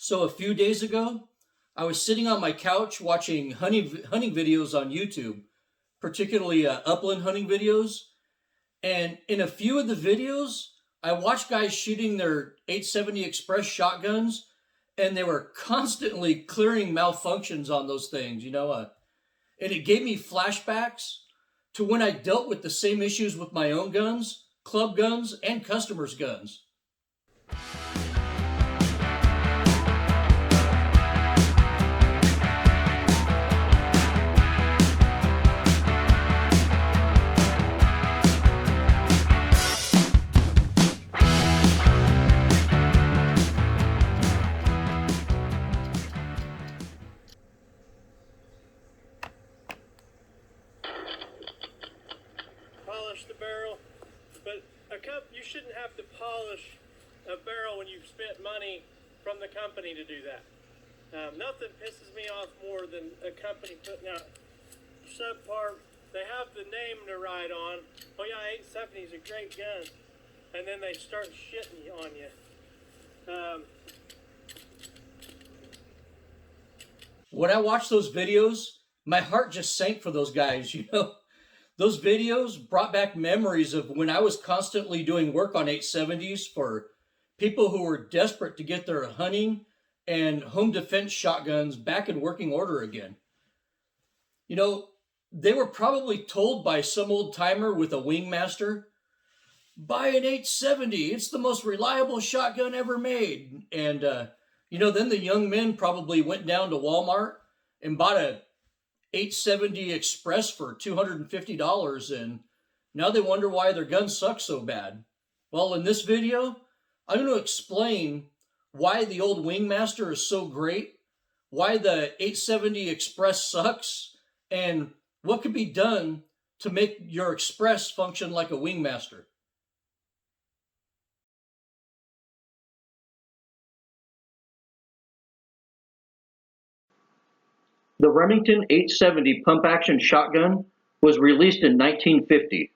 So a few days ago, I was sitting on my couch watching hunting videos on YouTube, particularly upland hunting videos. And in a few of the videos, I watched guys shooting their 870 Express shotguns, and they were constantly clearing malfunctions on those things, and it gave me flashbacks to when I dealt with the same issues with my own guns, club guns, and customers' guns. Polish the barrel, but you shouldn't have to polish a barrel when you've spent money from the company to do that. Nothing pisses me off more than a company putting out subpar. They have the name to write on. Oh yeah, 870 is a great gun, and then they start shitting on you. When I watched those videos, my heart just sank for those guys. Those videos brought back memories of when I was constantly doing work on 870s for people who were desperate to get their hunting and home defense shotguns back in working order again. They were probably told by some old timer with a wingmaster, buy an 870, it's the most reliable shotgun ever made. And, then the young men probably went down to Walmart and bought a 870 Express for $250, and now they wonder why their gun sucks so bad. Well, in this video, I'm going to explain why the old Wingmaster is so great, why the 870 Express sucks, and what could be done to make your Express function like a Wingmaster. The Remington 870 pump-action shotgun was released in 1950.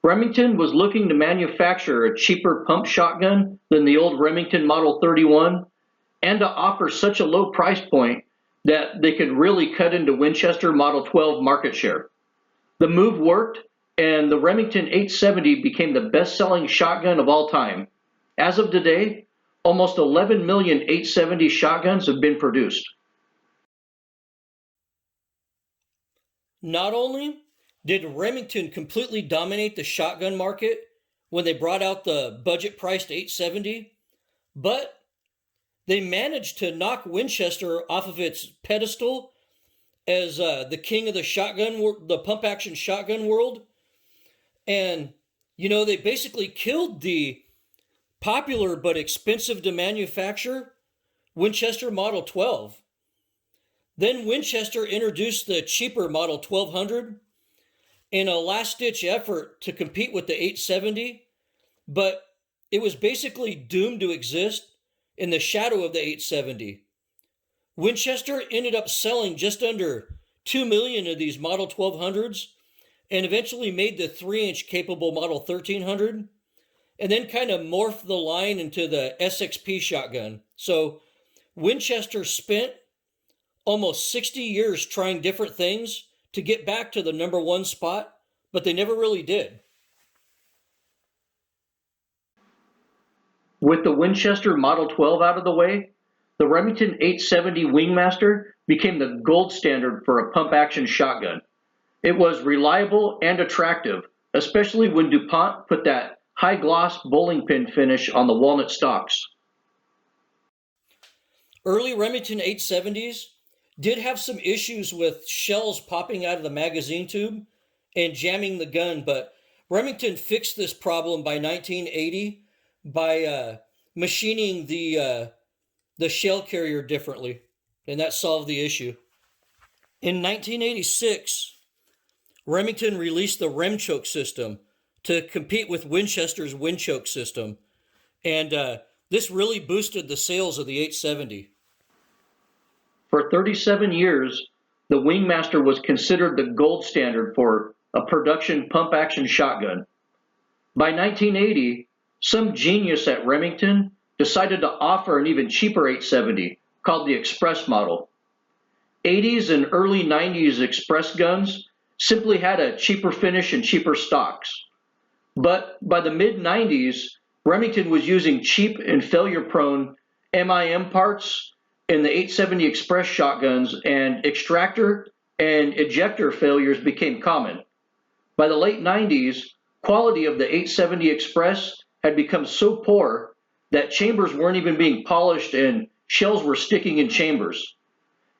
Remington was looking to manufacture a cheaper pump shotgun than the old Remington Model 31 and to offer such a low price point that they could really cut into Winchester Model 12 market share. The move worked, and the Remington 870 became the best-selling shotgun of all time. As of today, almost 11 million 870 shotguns have been produced. Not only did Remington completely dominate the shotgun market when they brought out the budget-priced 870, but they managed to knock Winchester off of its pedestal as the king of the pump-action shotgun world. And, they basically killed the popular but expensive to manufacture Winchester Model 12. Then Winchester introduced the cheaper Model 1200 in a last-ditch effort to compete with the 870, but it was basically doomed to exist in the shadow of the 870. Winchester ended up selling just under 2 million of these Model 1200s and eventually made the 3-inch capable Model 1300 and then kind of morphed the line into the SXP shotgun. So Winchester spent almost 60 years trying different things to get back to the number one spot, but they never really did. With the Winchester Model 12 out of the way, the Remington 870 Wingmaster became the gold standard for a pump-action shotgun. It was reliable and attractive, especially when DuPont put that high-gloss bowling pin finish on the walnut stocks. Early Remington 870s did have some issues with shells popping out of the magazine tube and jamming the gun, but Remington fixed this problem by 1980 by machining the shell carrier differently, and that solved the issue. In 1986, Remington released the Remchoke system to compete with Winchester's Windchoke system, and this really boosted the sales of the 870. For 37 years, the Wingmaster was considered the gold standard for a production pump-action shotgun. By 1980, some genius at Remington decided to offer an even cheaper 870 called the Express model. 80s and early 90s Express guns simply had a cheaper finish and cheaper stocks. But by the mid 90s, Remington was using cheap and failure prone MIM parts in the 870 Express shotguns, and extractor and ejector failures became common. By the late 90s, quality of the 870 Express had become so poor that chambers weren't even being polished and shells were sticking in chambers.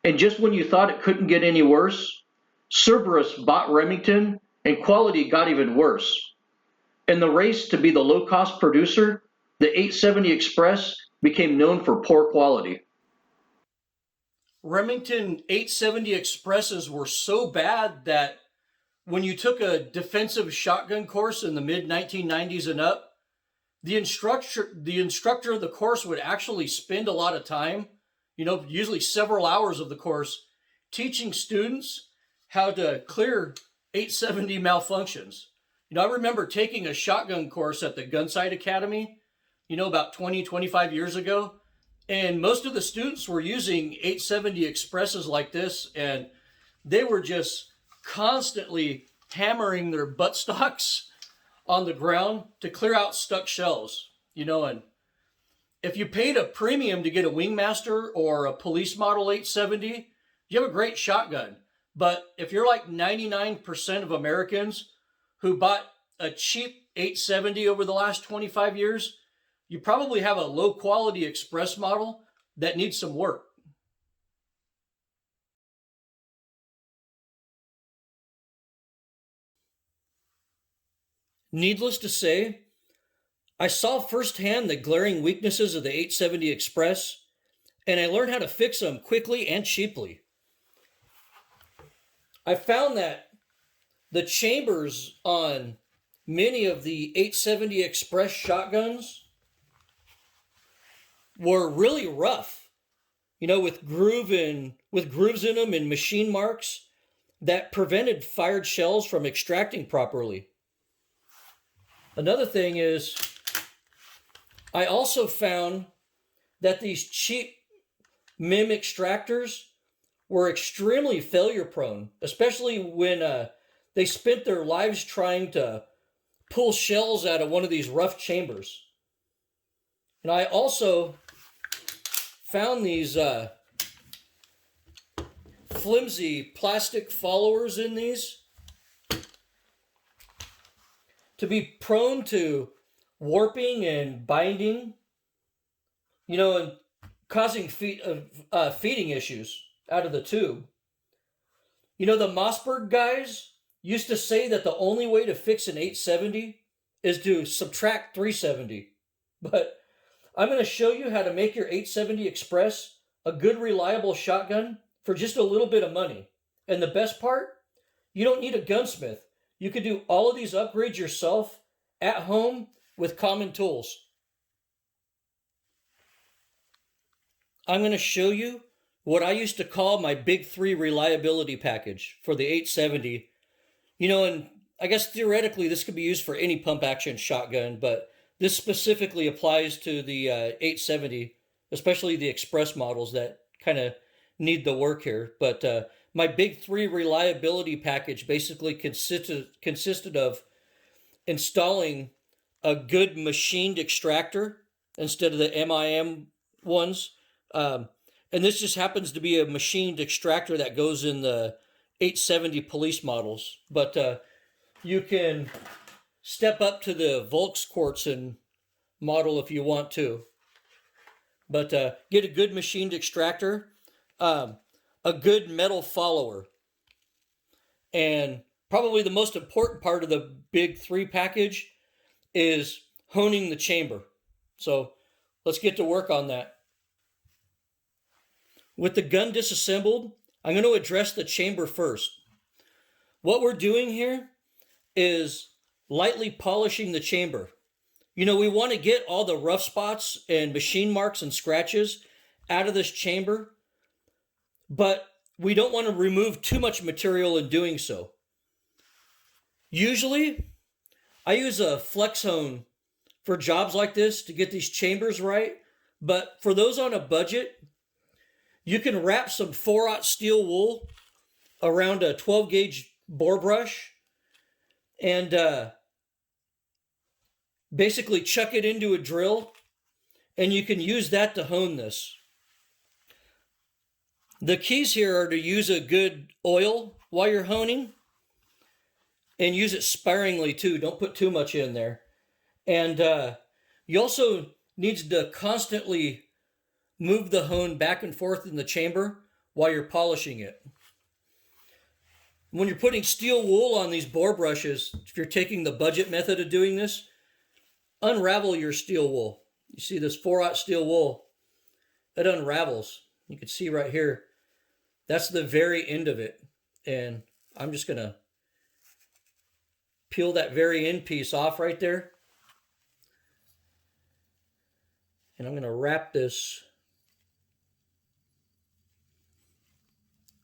And just when you thought it couldn't get any worse, Cerberus bought Remington and quality got even worse. In the race to be the low-cost producer, the 870 Express became known for poor quality. Remington 870 Expresses were so bad that when you took a defensive shotgun course in the mid 1990s and up, the instructor of the course would actually spend a lot of time, usually several hours of the course, teaching students how to clear 870 malfunctions. I remember taking a shotgun course at the Gunsight Academy, about 20, 25 years ago, and most of the students were using 870 Expresses like this, and they were just constantly hammering their buttstocks on the ground to clear out stuck shells, and if you paid a premium to get a Wingmaster or a Police Model 870, you have a great shotgun. But if you're like 99% of Americans who bought a cheap 870 over the last 25 years, you probably have a low quality Express model that needs some work. Needless to say, I saw firsthand the glaring weaknesses of the 870 Express, and I learned how to fix them quickly and cheaply. I found that the chambers on many of the 870 Express shotguns were really rough, with grooves in them and machine marks that prevented fired shells from extracting properly. Another thing is, I also found that these cheap MIM extractors were extremely failure prone, especially when they spent their lives trying to pull shells out of one of these rough chambers. And I also found these flimsy plastic followers in these to be prone to warping and binding, and causing feeding issues out of the tube. The Mossberg guys used to say that the only way to fix an 870 is to subtract 370. But I'm going to show you how to make your 870 Express a good, reliable shotgun for just a little bit of money. And the best part, you don't need a gunsmith. You can do all of these upgrades yourself at home with common tools. I'm going to show you what I used to call my Big 3 reliability package for the 870. And I guess theoretically this could be used for any pump action shotgun, but this specifically applies to the 870, especially the Express models that kind of need the work here. But my Big 3 reliability package basically consisted of installing a good machined extractor instead of the MIM ones. And this just happens to be a machined extractor that goes in the 870 police models. But you can step up to the Volksquartzen model if you want to. But get a good machined extractor, a good metal follower, and probably the most important part of the Big 3 package is honing the chamber. So let's get to work on that. With the gun disassembled, I'm going to address the chamber first. What we're doing here is lightly polishing the chamber. We want to get all the rough spots and machine marks and scratches out of this chamber, but we don't want to remove too much material in doing so. Usually, I use a flex hone for jobs like this to get these chambers right, But for those on a budget, you can wrap some 4/0 steel wool around a 12 gauge bore brush and basically chuck it into a drill, and you can use that to hone this. The keys here are to use a good oil while you're honing, and use it sparingly too. Don't put too much in there. And you also need to constantly move the hone back and forth in the chamber while you're polishing it. When you're putting steel wool on these bore brushes, if you're taking the budget method of doing this, unravel your steel wool. You see this 4/0 steel wool, it unravels. You can see right here, that's the very end of it. And I'm just gonna peel that very end piece off right there. And I'm gonna wrap this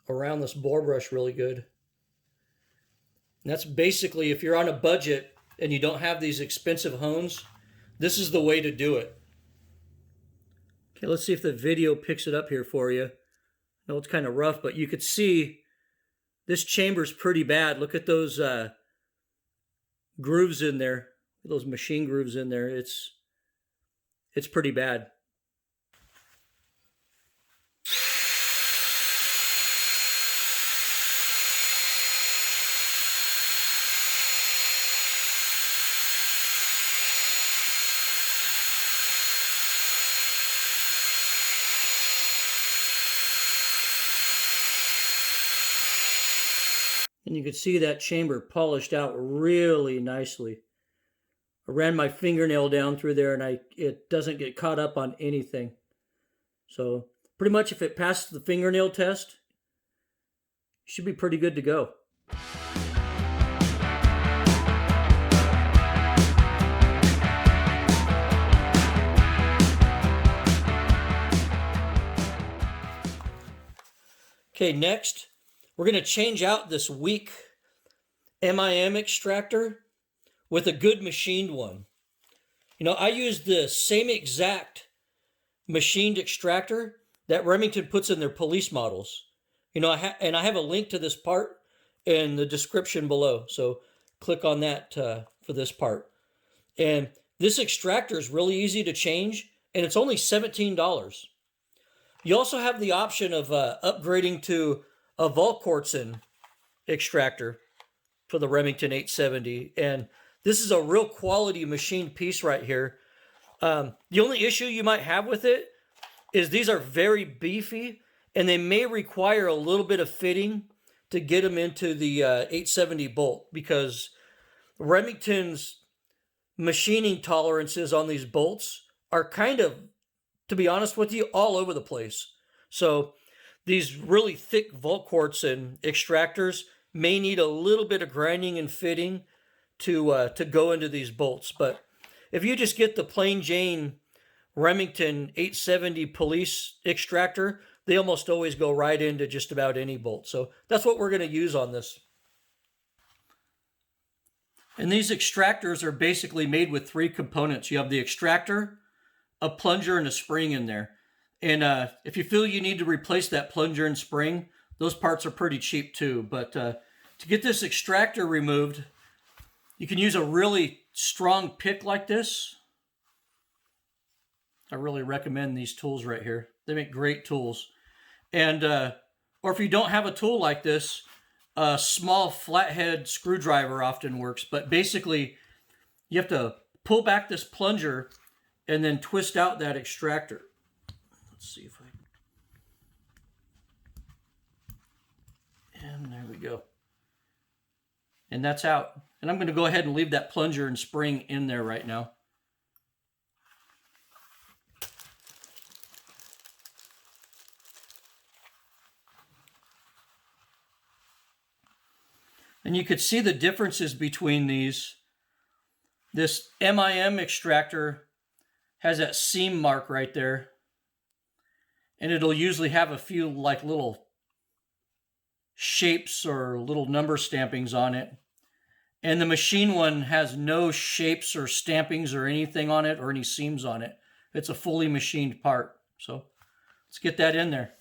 around this bore brush really good. And that's basically, if you're on a budget and you don't have these expensive hones, this is the way to do it. Okay, let's see if the video picks it up here for you. I know it's kind of rough, but you could see this chamber's pretty bad. Look at those grooves in there, those machine grooves in there. It's pretty bad. And you can see that chamber polished out really nicely. I ran my fingernail down through there and it doesn't get caught up on anything. So pretty much if it passes the fingernail test, you should be pretty good to go. Okay, next, we're going to change out this weak MIM extractor with a good machined one. You know, I use the same exact machined extractor that Remington puts in their police models. You know, I have a link to this part in the description below. So click on that for this part. And this extractor is really easy to change, and it's only $17. You also have the option of upgrading to a Volquartsen extractor for the Remington 870. And this is a real quality machined piece right here. The only issue you might have with it is these are very beefy, and they may require a little bit of fitting to get them into the 870 bolt, because Remington's machining tolerances on these bolts are kind of, to be honest with you, all over the place. So these really thick Volquartsen extractors may need a little bit of grinding and fitting to go into these bolts. But if you just get the plain Jane Remington 870 police extractor, they almost always go right into just about any bolt. So that's what we're going to use on this. And these extractors are basically made with three components. You have the extractor, a plunger, and a spring in there. And if you feel you need to replace that plunger and spring, those parts are pretty cheap too. But to get this extractor removed, you can use a really strong pick like this. I really recommend these tools right here. They make great tools. And or if you don't have a tool like this, a small flathead screwdriver often works. But basically, you have to pull back this plunger and then twist out that extractor. Let's see if and there we go. And that's out. And I'm going to go ahead and leave that plunger and spring in there right now. And you could see the differences between these. This MIM extractor has that seam mark right there. And it'll usually have a few like little shapes or little number stampings on it. And the machine one has no shapes or stampings or anything on it or any seams on it. It's a fully machined part. So let's get that in there.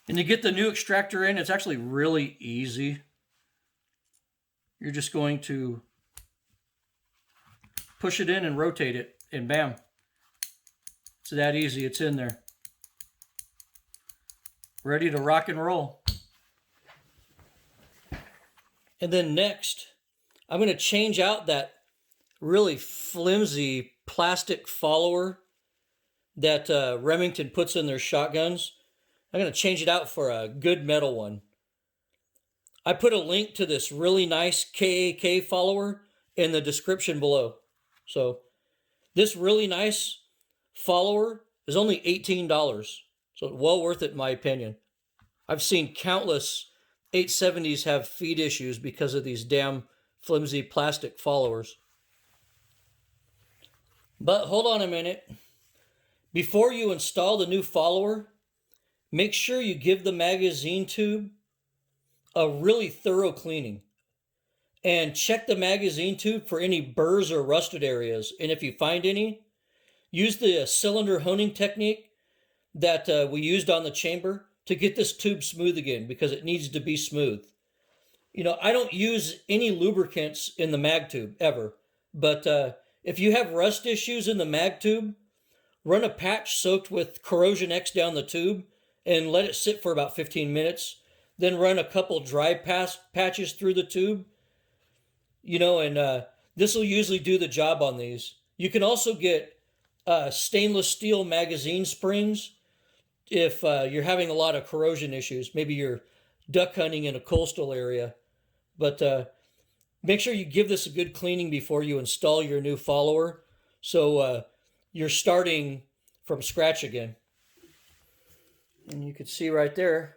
And to get the new extractor in, it's actually really easy. You're just going to push it in and rotate it, and bam. It's that easy. It's in there. Ready to rock and roll. And then next, I'm going to change out that really flimsy plastic follower that Remington puts in their shotguns. I'm going to change it out for a good metal one. I put a link to this really nice KAK follower in the description below. So this really nice follower is only $18. So well worth it in my opinion. I've seen countless 870s have feed issues because of these damn flimsy plastic followers. But hold on a minute. Before you install the new follower, make sure you give the magazine tube a really thorough cleaning. And check the magazine tube for any burrs or rusted areas. And if you find any, use the cylinder honing technique that we used on the chamber to get this tube smooth again, because it needs to be smooth. You know, I don't use any lubricants in the mag tube ever, but if you have rust issues in the mag tube, run a patch soaked with Corrosion X down the tube and let it sit for about 15 minutes. Then run a couple dry patches through the tube. You know, and this will usually do the job on these. You can also get stainless steel magazine springs if you're having a lot of corrosion issues. Maybe you're duck hunting in a coastal area. But make sure you give this a good cleaning before you install your new follower, so you're starting from scratch again. And you can see right there,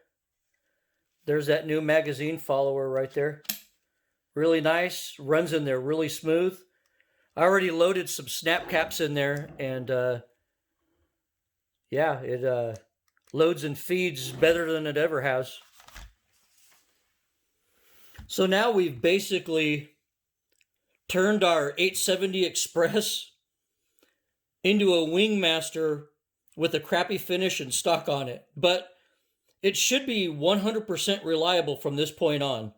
there's that new magazine follower right there. Really nice, runs in there really smooth. I already loaded some snap caps in there, and yeah, it loads and feeds better than it ever has. So now we've basically turned our 870 Express into a Wingmaster with a crappy finish and stock on it. But it should be 100% reliable from this point on.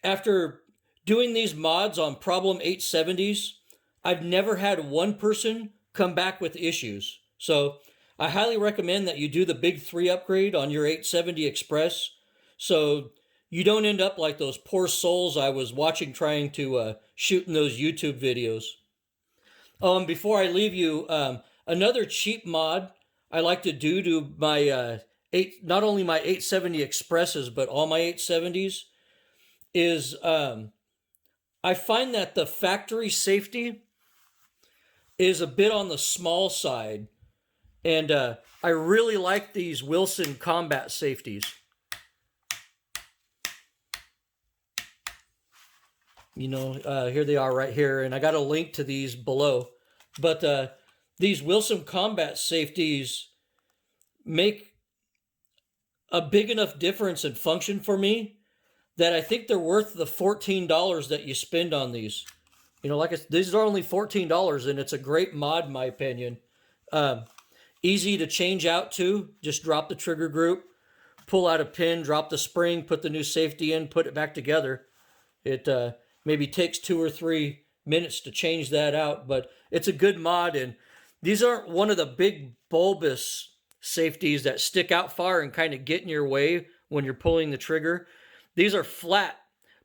After doing these mods on problem 870s, I've never had one person come back with issues. So I highly recommend that you do the big 3 upgrade on your 870 Express, so you don't end up like those poor souls I was watching trying to shoot in those YouTube videos. Before I leave you, another cheap mod I like to do to my not only my 870 Expresses, but all my 870s, is I find that the factory safety is a bit on the small side. And I really like these Wilson combat safeties. You know, here they are right here, and I got a link to these below. But these Wilson combat safeties make a big enough difference in function for me that I think they're worth the $14 that you spend on these. You know, these are only $14, and it's a great mod in my opinion. Easy to change out to. Just drop the trigger group, pull out a pin, drop the spring, put the new safety in, put it back together. It maybe takes 2 or 3 minutes to change that out, but it's a good mod. And these aren't one of the big bulbous safeties that stick out far and kind of get in your way when you're pulling the trigger. These are flat,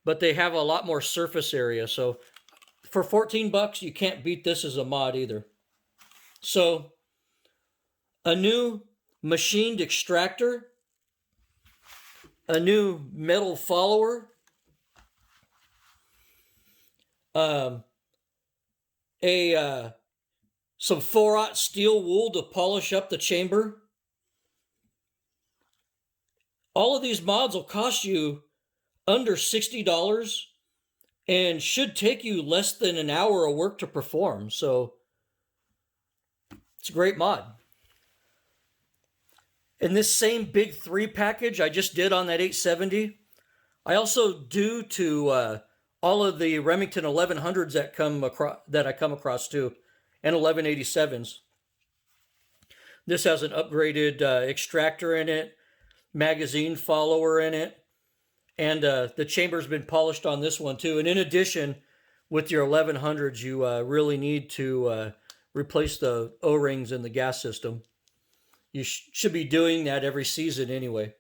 but they have a lot more surface area. So for $14, you can't beat this as a mod either. So a new machined extractor, a new metal follower, some 4/0 steel wool to polish up the chamber. All of these mods will cost you under $60 and should take you less than an hour of work to perform. So it's a great mod. In this same big 3 package I just did on that 870, I also do to all of the Remington 1100s that I come across too. and 1187s. This has an upgraded extractor in it, magazine follower in it, and the chamber's been polished on this one too. And in addition, with your 1100s, you really need to replace the O-rings in the gas system. You should be doing that every season anyway.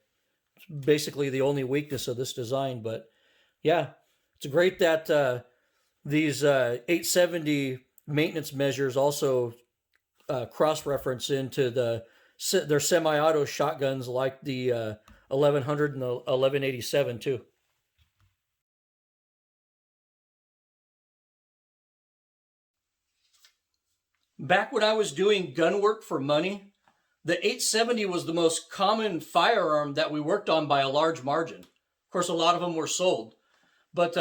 It's basically the only weakness of this design, but yeah, it's great that these 870 maintenance measures also cross-reference into their semi-auto shotguns like the 1100 and the 1187 too. Back when I was doing gun work for money, the 870 was the most common firearm that we worked on by a large margin. Of course, a lot of them were sold. But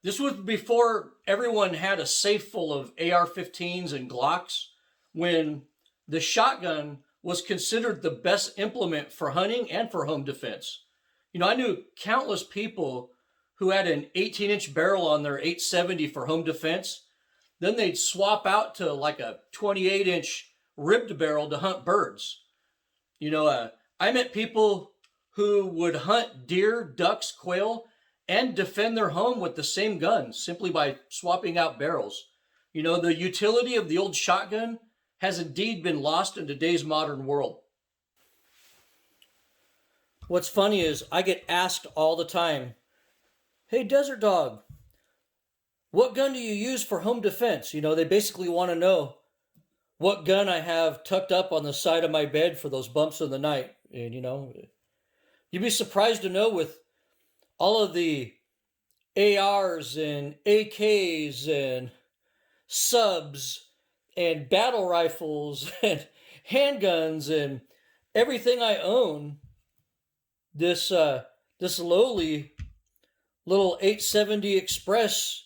this was before everyone had a safe full of AR-15s and Glocks, when the shotgun was considered the best implement for hunting and for home defense. You know, I knew countless people who had an 18-inch barrel on their 870 for home defense. Then they'd swap out to like a 28-inch ribbed barrel to hunt birds. You know, I met people who would hunt deer, ducks, quail, and defend their home with the same gun simply by swapping out barrels. You know, the utility of the old shotgun has indeed been lost in today's modern world. What's funny is I get asked all the time, "Hey, Desert Dog, what gun do you use for home defense?" You know, they basically want to know what gun I have tucked up on the side of my bed for those bumps in the night. And, you know, you'd be surprised to know with all of the ARs and AKs and subs and battle rifles and handguns and everything I own, this lowly little 870 Express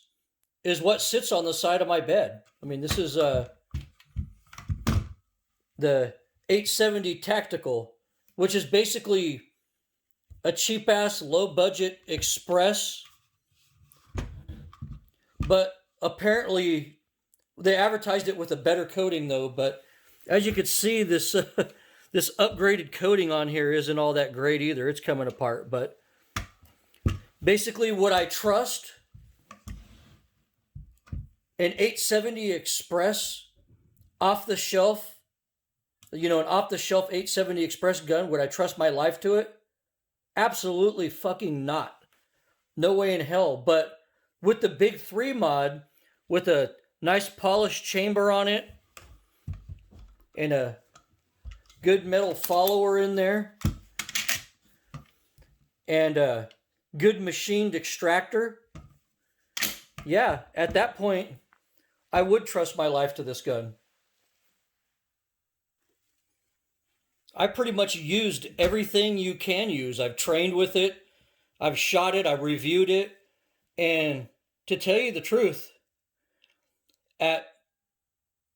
is what sits on the side of my bed. I mean, this is the 870 Tactical, which is basically a cheap-ass, low-budget Express. But apparently, they advertised it with a better coating, though. But as you can see, this this upgraded coating on here isn't all that great either. It's coming apart. But basically, would I trust an 870 Express off the shelf? You know, an off-the-shelf 870 Express gun, would I trust my life to it? Absolutely fucking not. No way in hell. But with the Big 3 mod, with a nice polished chamber on it, and a good metal follower in there, and a good machined extractor, yeah, at that point, I would trust my life to this gun. I pretty much used everything you can use. I've trained with it, I've shot it, I've reviewed it, and to tell you the truth, at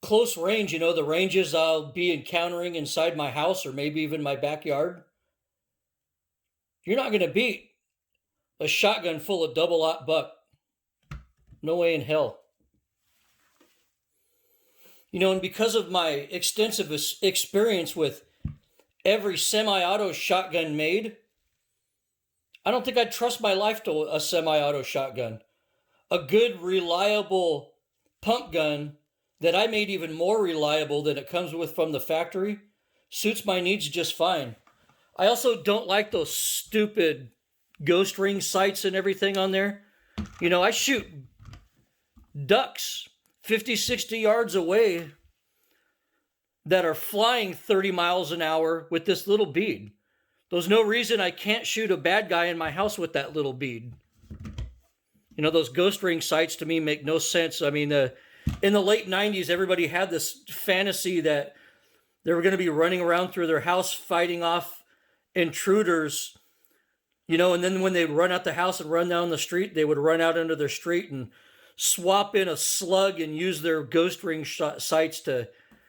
close range, you know, the ranges I'll be encountering inside my house or maybe even my backyard, you're not going to beat a shotgun full of double-aught buck. No way in hell. You know, and because of my extensive experience with every semi-auto shotgun made, I don't think I'd trust my life to a semi-auto shotgun. A good, reliable pump gun that I made even more reliable than it comes with from the factory suits my needs just fine. I also don't like those stupid ghost ring sights and everything on there. You know, I shoot ducks 50, 60 yards away that are flying 30 miles an hour with this little bead. There's no reason I can't shoot a bad guy in my house with that little bead. You know, those ghost ring sights to me make no sense. I mean, in the late 90s, everybody had this fantasy that they were going to be running around through their house fighting off intruders, you know, and then when they run out the house and run down the street, they would run out into their street and swap in a slug and use their ghost ring sights to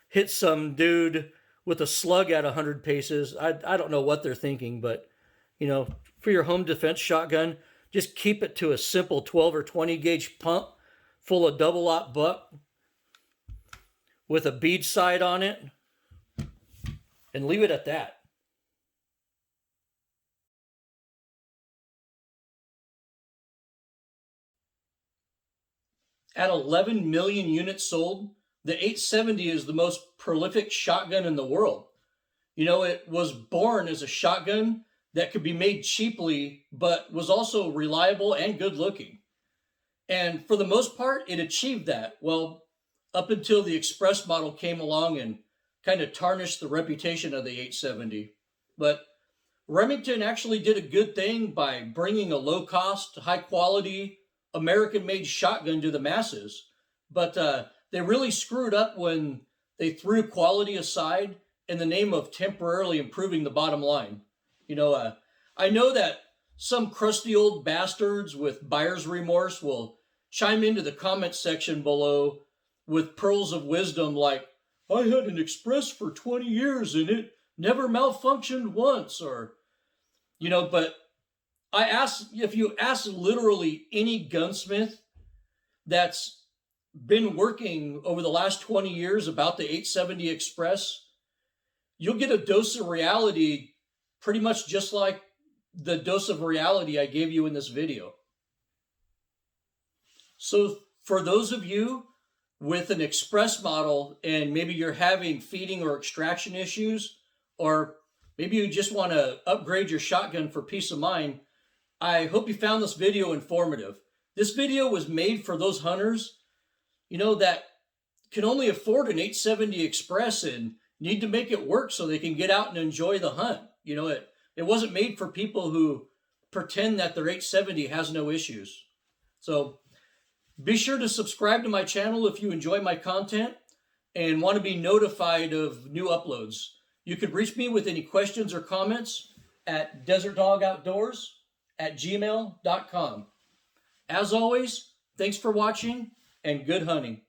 hit some dude with a slug at 100 paces. I don't know what they're thinking, but, you know, for your home defense shotgun, just keep it to a simple 12 or 20 gauge pump full of double-aught buck with a bead sight on it, and leave it at that. At 11 million units sold, the 870 is the most prolific shotgun in the world. You know, it was born as a shotgun that could be made cheaply, but was also reliable and good looking. And for the most part, it achieved that. Well, up until the Express model came along and kind of tarnished the reputation of the 870. But Remington actually did a good thing by bringing a low cost, high quality, American made shotgun to the masses. But they really screwed up when they threw quality aside in the name of temporarily improving the bottom line. You know, I know that some crusty old bastards with buyer's remorse will chime into the comment section below with pearls of wisdom like, I had an Express for 20 years and it never malfunctioned once, or, you know, but if you ask literally any gunsmith that's been working over the last 20 years about the 870 Express, you'll get a dose of reality pretty much just like the dose of reality I gave you in this video. So for those of you with an Express model and maybe you're having feeding or extraction issues, or maybe you just want to upgrade your shotgun for peace of mind, I hope you found this video informative. This video was made for those hunters, you know, that can only afford an 870 Express and need to make it work so they can get out and enjoy the hunt. You know, it wasn't made for people who pretend that their 870 has no issues. So be sure to subscribe to my channel if you enjoy my content and want to be notified of new uploads. You could reach me with any questions or comments at desertdogoutdoors@gmail.com. As always, thanks for watching and good hunting.